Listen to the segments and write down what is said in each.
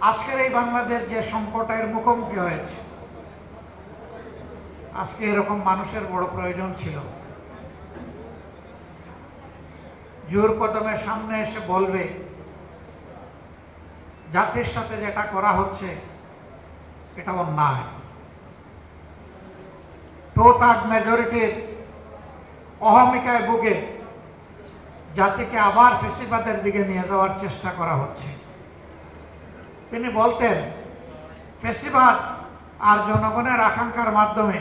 আজকের এই বাংলাদেশ যে সংকটের মুখোমুখি হয়েছে, আজকে এরকম মানুষের বড় প্রয়োজন ছিল, জোর কদমে সামনে এসে বলবে জাতির সাথে যেটা করা হচ্ছে এটা অন্যায়। 2/3 মেজরিটির অহমিকায় ভুগে জাতিকে আবার ফ্যাসিবাদের দিকে নিয়ে যাওয়ার চেষ্টা করা হচ্ছে। তিনি বলতেন, ফ্যাসিবাদ আর জনগণের আকাঙ্ক্ষার মাধ্যমে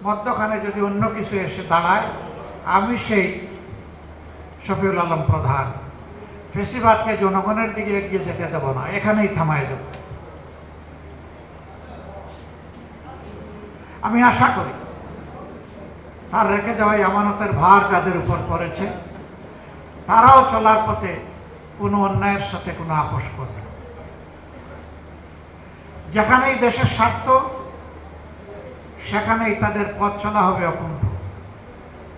মধ্যখানে যদি অন্য কিছু এসে দাঁড়ায়, আমি সেই শফিউল আলম প্রধান ফ্যাসিবাদকে জনগণের দিকে এগিয়ে যেতে দেব না, এখানেই থামায় দেব। আমি আশা করি তার রেখে দেওয়াই আমানতের ভার যাদের উপর পড়েছে, তারাও চলার পথে কোনো অন্যায়ের সাথে কোনো আপোষ করবে না। যেখানেই দেশের স্বার্থ, সেখানেই তাদের পথ চলা হবে অকুণ্ঠ।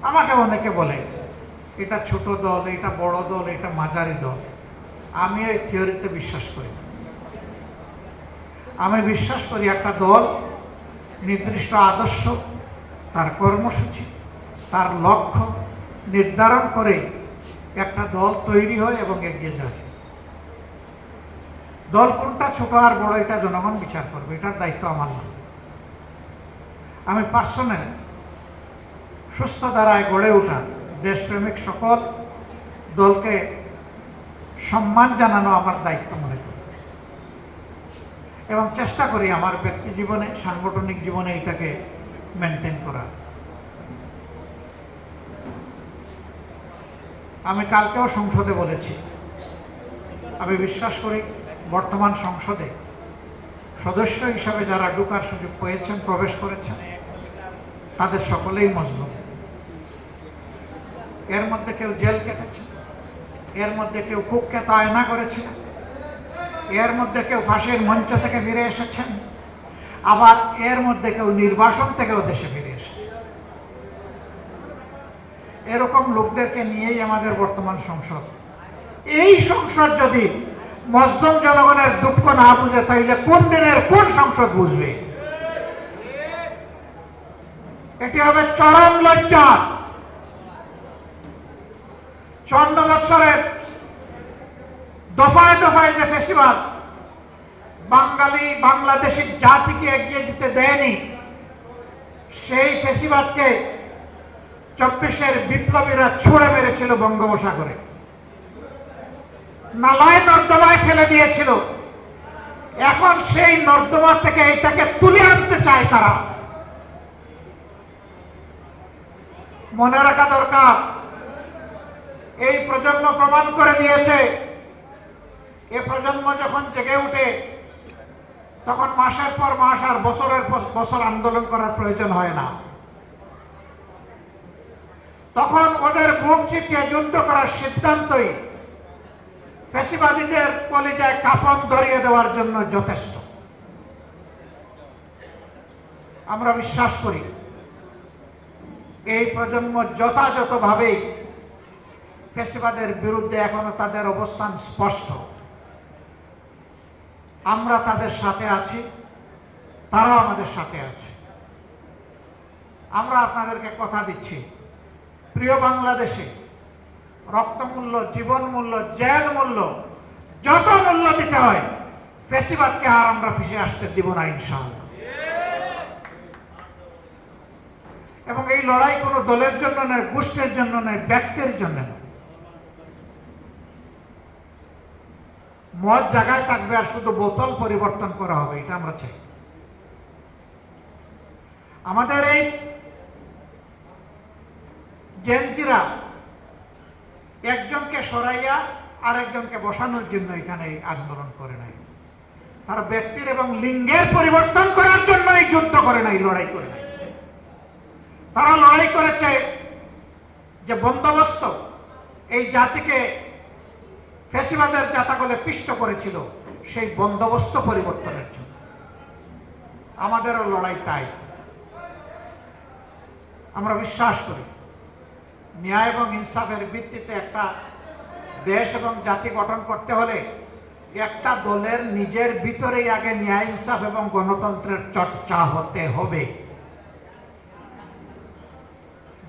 আমাকে অনেকে বলে এটা ছোট দল, এটা বড় দল, এটা মাঝারি দল। আমি এই থিওরিতে বিশ্বাস করি না। আমি বিশ্বাস করি একটা দল নির্দিষ্ট আদর্শ, তার কর্মসূচি, তার লক্ষ্য নির্ধারণ করে একটা দল তৈরি হয় এবং এগিয়ে যায়। দল কোনটা ছোট আর বড় এটা জনগণ বিচার করবে, এটার দায়িত্ব আমার না। আমি পার্সোনালি সুস্থ ধারায় গড়ে ওঠা দেশপ্রেমিক সকল দলকে সম্মান জানানো আমার দায়িত্ব মনে করি এবং চেষ্টা করি আমার ব্যক্তি জীবনে, সাংগঠনিক জীবনে এটাকে মেনটেন করা। আমি কালকেও সংসদে বলেছি, আমি বিশ্বাস করি বর্তমান সংসদে সদস্য হিসাবে যারা ঢোকার সুযোগ পেয়েছেন, প্রবেশ করেছেন, তাদের সকলেই মজলুম। এর মধ্যে কেউ জেল কেটেছে, এর মধ্যে কেউ কুখ্যাত আয়না করেছে, এর মধ্যে কেউ ফাঁসির মঞ্চ থেকে ফিরে এসেছেন, আবার এর মধ্যে কেউ নির্বাসন থেকেও দেশে ফিরে এসেছে। এরকম লোকদেরকে নিয়েই আমাদের বর্তমান সংসদ। এই সংসদ যদি মজলুম জনগণের দুঃখ না বুঝে, তাইলে কোন দিনের কোন সংসদ বুঝবে? এটি হবে চরম লজ্জা। 54 বছরের দফায় দফায় যে ফ্যাসিবাদ বাঙালি বাংলাদেশি জাতিকে এগিয়ে যেতে দেয়নি, সেই ফ্যাসিবাদকে 24-এর বিপ্লবীরা ছুঁড়ে মেরেছিল বঙ্গোপসাগরে, নালায় নর্দমায় ফেলে দিয়েছিল। এখন সেই নর্দমা থেকে এটাকে তুলে আনতে চায় তারা। মনে রাখা দরকার, এই প্রজন্ম প্রমাণ করে দিয়েছে, এ প্রজন্ম যখন জেগে উঠে তখন মাসের পর মাস আর বছরের পর বছর আন্দোলন করার প্রয়োজন হয় না। তখন ওদের বুক চিতিয়ে যুদ্ধ করার সিদ্ধান্তই ফ্যাসিবাদীদের কলিজায় কাফন ধরিয়ে দেওয়ার জন্য যথেষ্ট। আমরা বিশ্বাস করি এই প্রজন্ম যথাযথভাবেই ফ্যাসিবাদের বিরুদ্ধে এখনো তাদের অবস্থান স্পষ্ট। আমরা তাদের সাথে আছি, তারাও আমাদের সাথে আছে। আমরা আপনাদেরকে কথা দিচ্ছি, প্রিয় বাংলাদেশে রক্তমূল্য, জীবন মূল্য, জেল মূল্য, যত মূল্য দিতে হয়, ফ্যাসিবাদকে আর আমরা ফিরে আসতে দিব না ইনশাআল্লাহ। এবং এই লড়াই কোনো দলের জন্য নয়, গোষ্ঠীর জন্য নয়, ব্যক্তির জন্য নয়। মদ জায়গায় থাকবে আর শুধু বোতল পরিবর্তন করা হবে, এটা আমরা চাই। আমাদের এই জেনজিরা একজনকে সরাইয়া আরেকজনকে বসানোর জন্য এখানে আন্দোলন করে নাই। তারা ব্যক্তির এবং লিঙ্গের পরিবর্তন করার জন্য এই যুদ্ধ করে নাই, লড়াই করে নাই। তারা লড়াই করেছে যে বন্দোবস্ত এই জাতিকে ফ্যাসিবাদের জাতাকলে পিষ্ট করেছিল, সেই বন্দোবস্ত পরিবর্তনের জন্য। আমাদেরও লড়াই তাই। আমরা বিশ্বাস করি ন্যায় এবং ইনসাফের ভিত্তিতে একটা দেশ এবং জাতি গঠন করতে হলে একটা দলের নিজের ভিতরেই আগে ন্যায় ইনসাফ এবং গণতন্ত্রের চর্চা হতে হবে।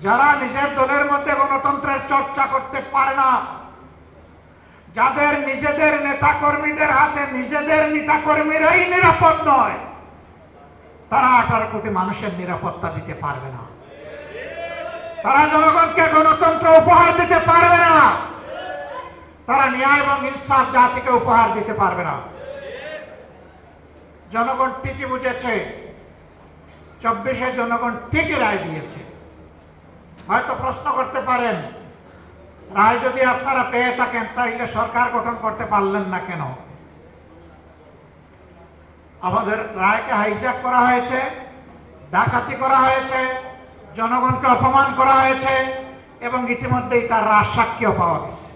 যারা নিজের দলের মধ্যে গণতন্ত্রের চর্চা করতে পারে না, যাদের নিজেদের নেতা কর্মীদের হাতে নিজেদের নেতা কর্মীরাই নিরাপদ নয়, তারা 18 কোটি মানুষের নিরাপত্তা দিতে পারবে না। তারা জনগণকে গণতন্ত্র উপহার দিতে পারবে না। তারা ন্যায় এবং ইনসাফ জাতিকে উপহার দিতে পারবে না। জনগণ ঠিকই বুঝেছে, 24-এ জনগণ ঠিকই রায় দিয়েছে। হয়তো প্রশ্ন করতে পারেন, রায় যদি আপনারা পেয়ে থাকেন তাহলে সরকার গঠন করতে পারলেন না কেন? আমাদের রায়কে হাইজ্যাক করা হয়েছে, ডাকাতি করা হয়েছে, জনগণকে অপমান করা হয়েছে এবং ইতিমধ্যেই তার রাজসাক্ষীও পাওয়া গেছে।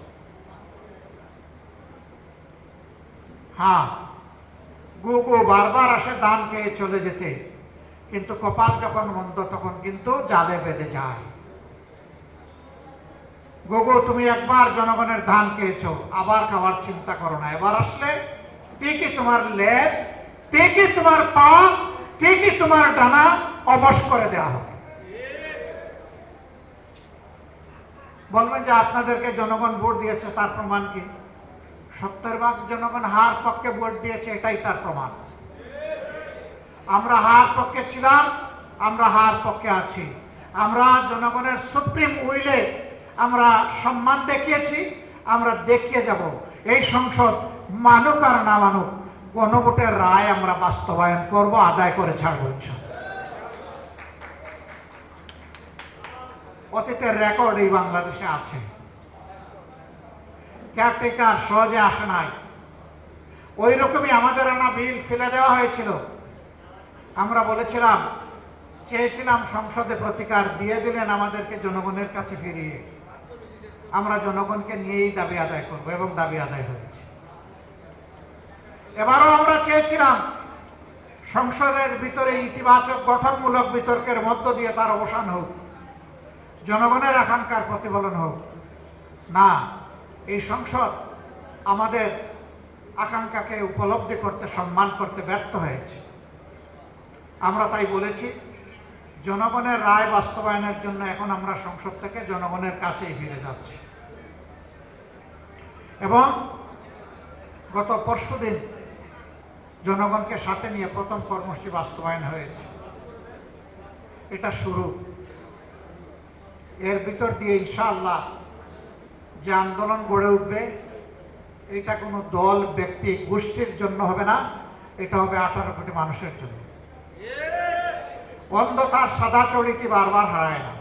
হ্যাঁ, গুগু বারবার আসে দান খেয়ে চলে যেতে, কিন্তু কপাল যখন মন্দ তখন কিন্তু জালে বেঁধে যায়। গুগু, তুমি একবার জনগণের ধান খেয়েছো, আবার খাওয়ার চিন্তা করো না। এবার আসলে ঠিকই তোমার লেজ, ঠিকই তোমার পা, ঠিকই তোমার ডানা অবশ করে দেওয়া হবে। বলবেন যে আপনাদেরকে জনগণ ভোট দিয়েছে, তার প্রমাণ কি? 70% জনগণ হার পক্ষে ভোট দিয়েছে, এটাই তার প্রমাণ। আমরা হার পক্ষে ছিলাম, আমরা হার পক্ষে আছি। আমরা জনগণের সুপ্রিম উইলে আমরা সম্মান দেখিয়েছি, আমরা দেখিয়ে যাব। এই সংসদ মানুক আর না মানুক, গণভোটের রায় আমরা বাস্তবায়ন করব, আদায় করে ছাড়বো ইনশাআল্লাহ। অতীতের রেকর্ড এই বাংলাদেশে আছে। কেয়ারটেকার সহজে আসে নাই। ওই রকমই আমাদের আনা বিল ফেলে দেওয়া হয়েছিল। আমরা বলেছিলাম, চেয়েছিলাম সংসদে প্রতিকার, দিয়ে দিলেন আমাদেরকে জনগণের কাছে ফিরিয়ে। আমরা জনগণকে নিয়েই দাবি আদায় করব এবং দাবি আদায় হয়েছে। এবারও আমরা চেয়েছিলাম সংসদের ভিতরে ইতিবাচক গঠনমূলক বিতর্কের মধ্য দিয়ে তার অবসান হোক, জনগণের আকাঙ্ক্ষার প্রতিফলন হোক। না, এই সংসদ আমাদের আকাঙ্ক্ষাকে উপলব্ধি করতে, সম্মান করতে ব্যর্থ হয়েছে। আমরা তাই বলেছি, জনগণের রায় বাস্তবায়নের জন্য এখন আমরা সংসদ থেকে জনগণের কাছেই ফিরে যাচ্ছি। এবং গত পরশুদিন জনগণকে সাথে নিয়ে প্রথম কর্মসূচি বাস্তবায়ন হয়েছে। এটা শুরু। এর ভিতর দিয়ে ইনশাআল্লাহ যে আন্দোলন গড়ে উঠবে, এটা কোনো দল, ব্যক্তি, গোষ্ঠীর জন্য হবে না, এটা হবে 18 কোটি মানুষের জন্য। অন্ধকার সাদা ছড়িকে বারবার হারায় না।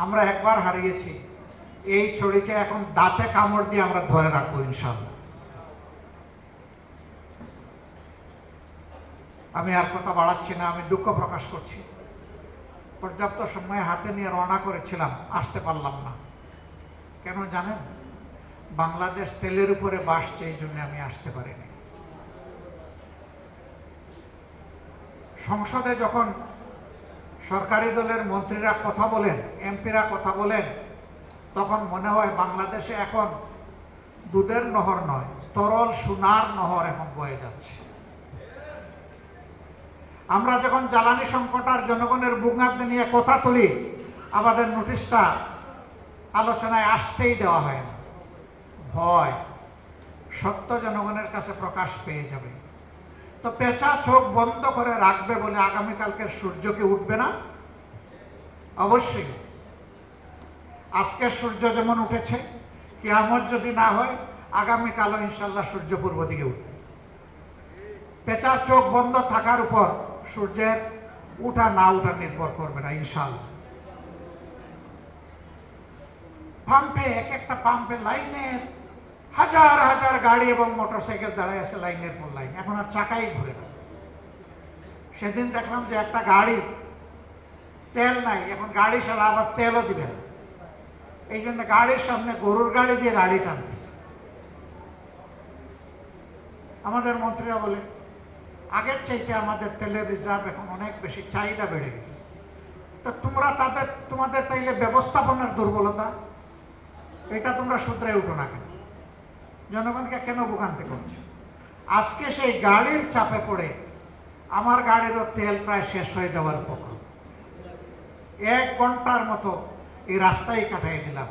আমরা একবার হারিয়েছি, এই ছড়িকে এখন দাঁতে কামড় দিয়ে আমরা ধরে রাখবো ইনশাআল্লাহ। আমি আর কথা বাড়াচ্ছি না, আমি দুঃখ প্রকাশ করছি। পর্যাপ্ত সময় হাতে নিয়ে রওনা করেছিলাম, আসতে পারলাম না। কেন জানেন? বাংলাদেশ তেলের উপরে বাসছে, এই জন্য আমি আসতে পারিনি। সংসদে যখন সরকারি দলের মন্ত্রীরা কথা বলেন, এমপিরা কথা বলেন, তখন মনে হয় বাংলাদেশে এখন দুধের নহর নয়, তরল সোনার নহর এখন বয়ে যাচ্ছে। আমরা যখন জ্বালানি সংকট আর জনগণের ভোগান্তি নিয়ে কথা তুলি, আমাদের নোটিশটা আলোচনায় আসতেই দেওয়া হয় না। ভয়, সত্য জনগণের কাছে প্রকাশ পেয়ে যাবে। তো পেঁচা চোখ বন্ধ করে রাখবে বলে আগামীকালকের সূর্য কি উঠবে না? অবশ্যই। আজকের সূর্য যেমন উঠেছে, কিয়ামত যদি না হয়, আগামীকালও ইনশাল্লাহ সূর্য পূর্ব দিকে উঠবে। পেঁচার চোখ বন্ধ থাকার উপর সূর্যের উঠা না উঠা নির্ভর করবে না ইনশাল্লাহ। পাম্পে, এক একটা পাম্পে লাইনের হাজার হাজার গাড়ি এবং মোটরসাইকেল দাঁড়ায় আছে লাইনের পর লাইন, এখন আর চাকাই ঘুরে না। সেদিন দেখলাম যে একটা গাড়ি তেল নাই, এখন গাড়ি সারা আবার তেলও দিবে না। এই জন্য গাড়ির সামনে গরুর গাড়ি দিয়ে গাড়ি টানতেছে। আমাদের মন্ত্রীরা বলে, আগের চাইতে আমাদের তেলের রিজার্ভ এখন অনেক বেশি, চাহিদা বেড়ে গেছে। তো তোমরা তোমাদের তাইলে ব্যবস্থাপনার দুর্বলতা, এটা তোমরা শুধরে উঠো না কেন? জনগণকে কেন ভোগান্তি করছে? আজকে সেই গাড়ির চাপে পড়ে আমার গাড়িরও তেল প্রায় শেষ হয়ে যাওয়ার পর 1 ঘন্টার মতো এই রাস্তায় কাটাই দিলাম।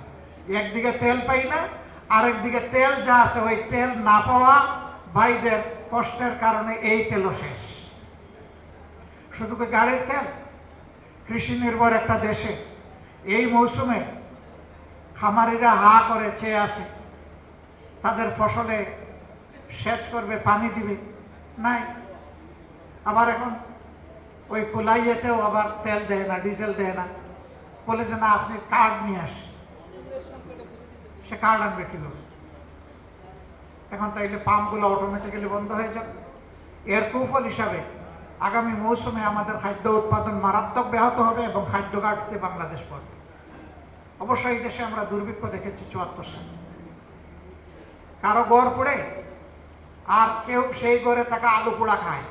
একদিকে তেল পাই না, আরেকদিকে তেল যা আছে ওই তেল না পাওয়া ভাইদের কষ্টের কারণে এই তেলও শেষ। শুধু কি গাড়ির তেল? কৃষি নির্ভর একটা দেশে এই মৌসুমে খামারিরা হা করে চেয়ে আছে, তাদের ফসলে সেচ করবে, পানি দিবে, নাই। আবার এখন ওই কুলাইয়েতেও আবার তেল দেয় না, ডিজেল দেয় না, বলে যে না আপনি কার্ড নিয়ে আসেন। সে কার্ড আনবে কি লোক? এখন তাইলে পাম্পগুলো অটোমেটিক্যালি বন্ধ হয়ে যাবে। এর কুফল হিসাবে আগামী মৌসুমে আমাদের খাদ্য উৎপাদন মারাত্মক ব্যাহত হবে এবং খাদ্য ঘাটতি বাংলাদেশ পড়বে। অবশ্যই এই দেশে আমরা দুর্ভিক্ষ দেখেছি 74 সালে, কারো গড় পড়ে আর কেউ সেই গড়ে তাকে আলু পোড়া খায়।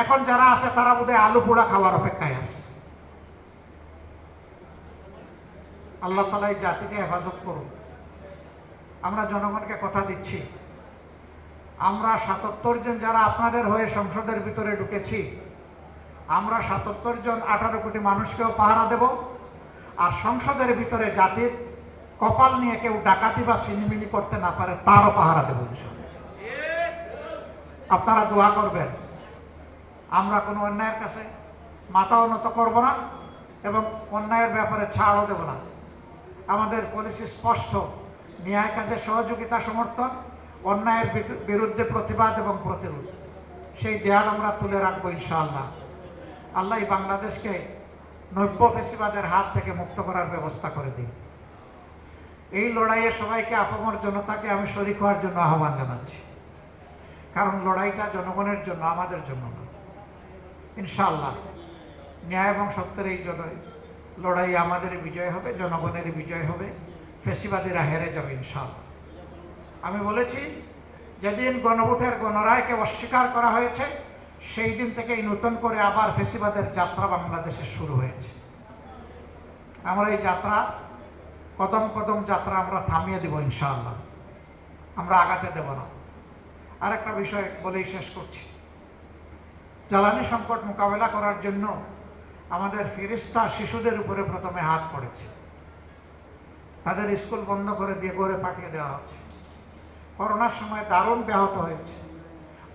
এখন যারা আছে তারা বোধহয় আলু পোড়া খাওয়ার অপেক্ষায় আছে। আল্লাহ তাআলা এই জাতিকে হেফাজত করুন। আমরা জনগণকে কথা দিচ্ছি, আমরা 77 জন যারা আপনাদের হয়ে সংসদের ভিতরে ঢুকেছি, আমরা 77 জন 18 কোটি মানুষকেও পাহারা দেব। আর সংসদের ভিতরে জাতির কপাল নিয়ে কেউ ডাকাতি বা সিনিমিনি করতে না পারে তারও পাহারা দেব। আপনারা দোয়া করবেন, আমরা কোনো অন্যায়ের কাছে মাথা উন্নত করব না এবং অন্যায়ের ব্যাপারে ছাড়ও দেব না। আমাদের পলিসি স্পষ্ট, ন্যায় কাজে সহযোগিতা সমর্থন, অন্যায়ের বিরুদ্ধে প্রতিবাদ এবং প্রতিরোধ। সেই দেয়াল আমরা তুলে রাখবো ইনশাআল্লাহ। আল্লাহ বাংলাদেশকে নব্য ফেসিবাদের হাত থেকে মুক্ত করার ব্যবস্থা করে দিন। এই লড়াইয়ে সবাইকে আপামর জনতাকে আমি শরীক হওয়ার জন্য আহ্বান জানাচ্ছি, কারণ লড়াইটা জনগণের জন্য, আমাদের জন্য না। ইনশাআল্লাহ ন্যায় এবং সত্যের এই লড়াই আমাদের বিজয় হবে, জনগণের বিজয় হবে, ফেসিবাদীরা হেরে যাবে ইনশাআল্লাহ। আমি বলেছি যেদিন গণভোটের গণরায়কে অস্বীকার করা হয়েছে সেই দিন থেকেই নতুন করে আবার ফেসিবাদের যাত্রা বাংলাদেশে শুরু হয়েছে। আমরা এই যাত্রা কদম কদম যাত্রা আমরা থামিয়ে দেব ইনশাআল্লাহ, আমরা আগাতে দেব না। আরেকটা বিষয় বলেই শেষ করছি, জ্বালানি সংকট মোকাবেলা করার জন্য আমাদের ফেরেশতা শিশুদের উপরে প্রথমে হাত পড়েছে। তাদের স্কুল বন্ধ করে দিয়ে ঘরে পাঠিয়ে দেওয়া হচ্ছে। করোনার সময় দারুণ ব্যাহত হয়েছে,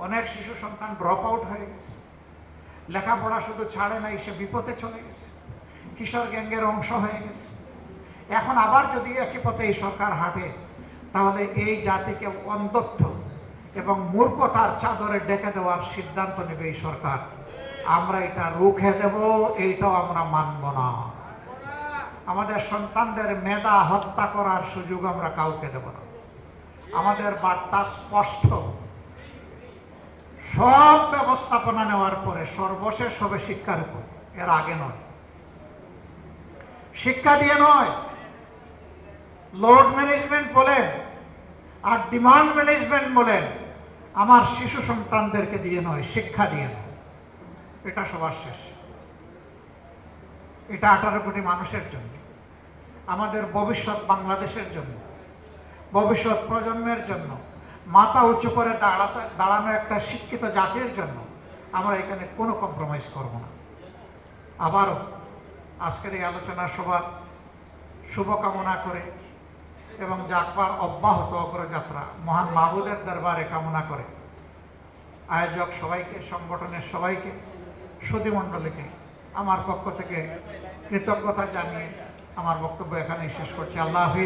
অনেক শিশু সন্তান ড্রপ আউট হয়ে গেছে, লেখাপড়া শুধু ছাড়ে নাই, সে বিপদে চলে গেছে, কিশোর গ্যাংয়ের অংশ হয়ে গেছে। এখন আবার যদি একই পথে এই সরকার হাঁটে তাহলে এই জাতিকে অন্ধত্ব এবং মূর্খতার চাদরে ডেকে দেওয়ার সিদ্ধান্ত নেবে এই সরকার। আমরা এটা রুখে দেব, এইটাও আমরা মানব না। আমাদের সন্তানদের মেধা হত্যা করার সুযোগ আমরা কাউকে দেব না। আমাদের বার্তা স্পষ্ট, সব ব্যবস্থাপনা নেওয়ার পরে সর্বশেষ হবে শিক্ষার উপর, এর আগে নয়। শিক্ষা দিয়ে নয়, লোড ম্যানেজমেন্ট বলেন আর ডিমান্ড ম্যানেজমেন্ট বলেন, আমার শিশু সন্তানদেরকে দিয়ে নয়, শিক্ষা দিয়ে নয়। এটা সবার শেষ। এটা 18 কোটি মানুষের জন্য, আমাদের ভবিষ্যৎ বাংলাদেশের জন্য, ভবিষ্যৎ প্রজন্মের জন্য, মাথা উঁচু করে দাঁড়ানো একটা শিক্ষিত জাতির জন্য আমরা এখানে কোনো কম্প্রোমাইজ করব না। আবারও আজকের এই আলোচনা সভার শুভকামনা করে এবং যাকবার অব্যাহত অগ্রযাত্রা মহান মাহবুদের দরবারে কামনা করে আয়োজক সবাইকে, সংগঠনের সবাইকে, সুধীমণ্ডলীকে আমার পক্ষ থেকে কৃতজ্ঞতা জানিয়ে আমার বক্তব্য এখানেই শেষ করছি। আল্লাহ হাফিজ।